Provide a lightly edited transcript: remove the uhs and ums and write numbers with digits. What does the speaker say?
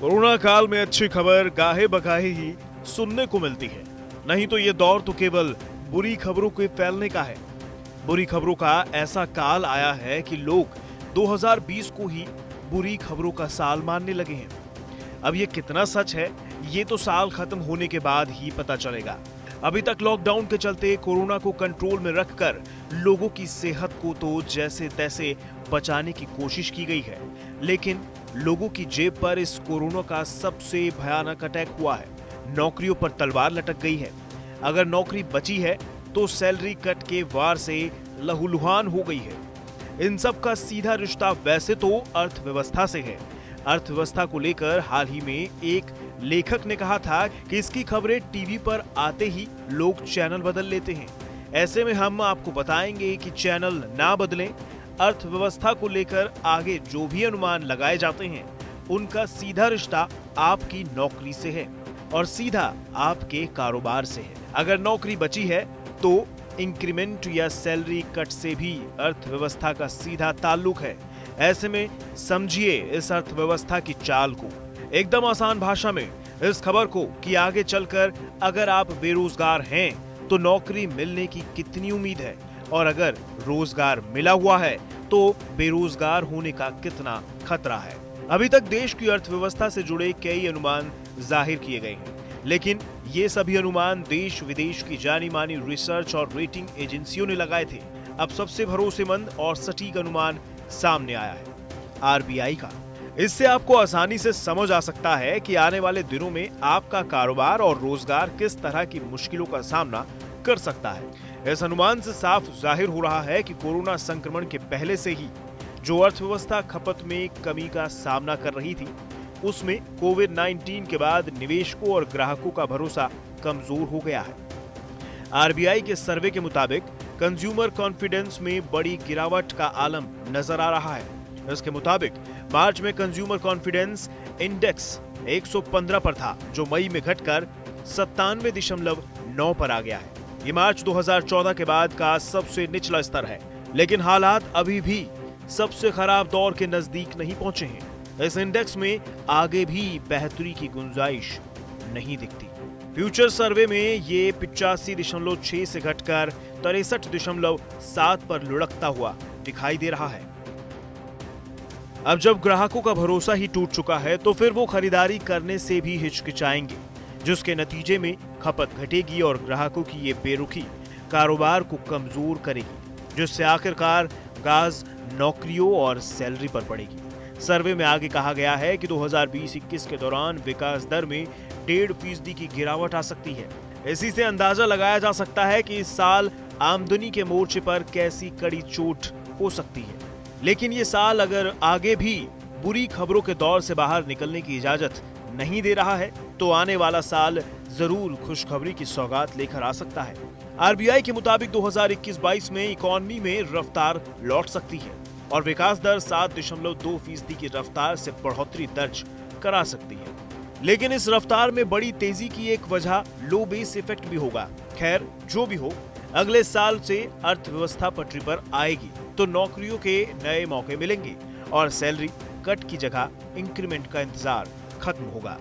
Corona काल में अच्छी खबर गाहे बगाहे ही सुनने को मिलती है, नहीं तो ये दौर तो केवल बुरी खबरों के फैलने का है। बुरी खबरों का ऐसा काल आया है कि लोग 2020 को ही बुरी खबरों का साल मानने लगे हैं। अब ये कितना सच है, ये तो साल खत्म होने के बाद ही पता चलेगा। अभी तक लॉकडाउन के चलते कोरोना को कंट्रोल में रखकर लोगों की सेहत को तो जैसे तैसे बचाने की कोशिश की गई है, लेकिन लोगों की जेब पर इस कोरोना का सबसे भयानक अटैक हुआ है। नौकरियों पर तलवार लटक गई है। अगर नौकरी बची है तो सैलरी कट के वार से लहूलुहान हो गई है। इन सब का सीधा रिश्ता वैसे तो अर्थव्यवस्था से है। अर्थव्यवस्था को लेकर हाल ही में एक लेखक ने कहा था कि इसकी खबरें टीवी पर आते ही लोग चैनल बदल लेते हैं। ऐसे में हम आपको बताएंगे कि चैनल ना बदलें। अर्थव्यवस्था को लेकर आगे जो भी अनुमान लगाए जाते हैं उनका सीधा रिश्ता आपकी नौकरी से है और सीधा आपके कारोबार से है। अगर नौकरी बची है तो इंक्रीमेंट या सैलरी कट से भी अर्थव्यवस्था का सीधा ताल्लुक है। ऐसे में समझिए इस अर्थव्यवस्था की चाल को। एकदम आसान भाषा में इस खबर को कि आगे चलकर अगर आप बेरोजगार हैं तो नौकरी मिलने की कितनी उम्मीद है, और अगर रोजगार मिला हुआ है तो बेरोजगार होने का कितना खतरा है। अभी तक देश की अर्थव्यवस्था से जुड़े कई अनुमान जाहिर किए गए हैं, लेकिन ये सभी अनुमान देश विदेश की जानी मानी रिसर्च और रेटिंग एजेंसियों ने लगाए थे। अब सबसे भरोसेमंद और सटीक अनुमान सामने आया है, आरबीआई का। इससे आपको आसानी से समझ आ सकता है कि आने वाले दिनों में आपका कारोबार और रोजगार किस तरह की मुश्किलों का सामना कर सकता है। इस अनुमान से साफ जाहिर हो रहा है कि कोरोना संक्रमण के पहले से ही जो अर्थव्यवस्था खपत में कमी का सामना कर रही थी, उसमें कोविड-19 के बाद निवेशकों और ग्राहकों का भरोसा कमजोर हो गया है। आरबीआई के सर्वे के मुताबिक कंज्यूमर कॉन्फिडेंस में बड़ी गिरावट का आलम नजर आ रहा है। इसके मुताबिक मार्च में कंज्यूमर कॉन्फिडेंस इंडेक्स 115 पर था, जो मई में घटकर 97.9 पर आ गया है। ये मार्च 2014 के बाद का सबसे निचला स्तर है, लेकिन हालात अभी भी सबसे खराब दौर के नजदीक नहीं पहुंचे हैं। इस इंडेक्स में आगे भी बेहतरी की गुंजाइश नहीं दिखती। फ्यूचर सर्वे में ये 85.6 से घटकर 63.7 पर लुढ़कता हुआ दिखाई दे रहा है। अब जब ग्राहकों का भरोसा ही टूट चुका है तो फिर वो खरीदारी करने से भी हिचकिचाएंगे, जिसके नतीजे में खपत घटेगी और ग्राहकों की ये बेरुखी कारोबार को कमजोर करेगी, जिससे आखिरकार गाज नौकरियों और सैलरी पर पड़ेगी। सर्वे में आगे कहा गया है कि 2020-21 के दौरान विकास दर में 1.5% की गिरावट आ सकती है। इसी से अंदाजा लगाया जा सकता है कि इस साल आमदनी के मोर्चे पर कैसी कड़ी चोट हो सकती है। लेकिन ये साल अगर आगे भी बुरी खबरों के दौर से बाहर निकलने की इजाजत नहीं दे रहा है तो आने वाला साल जरूर खुशखबरी की सौगात लेकर आ सकता है। आरबीआई के मुताबिक 2021-22 में इकोनॉमी में रफ्तार लौट सकती है और विकास दर 7.2% की रफ्तार से बढ़ोतरी दर्ज करा सकती है। लेकिन इस रफ्तार में बड़ी तेजी की एक वजह लो बेस इफेक्ट भी होगा। खैर, जो भी हो, अगले साल से अर्थव्यवस्था पटरी पर आएगी तो नौकरियों के नए मौके मिलेंगे और सैलरी कट की जगह इंक्रीमेंट का इंतजार खत्म होगा।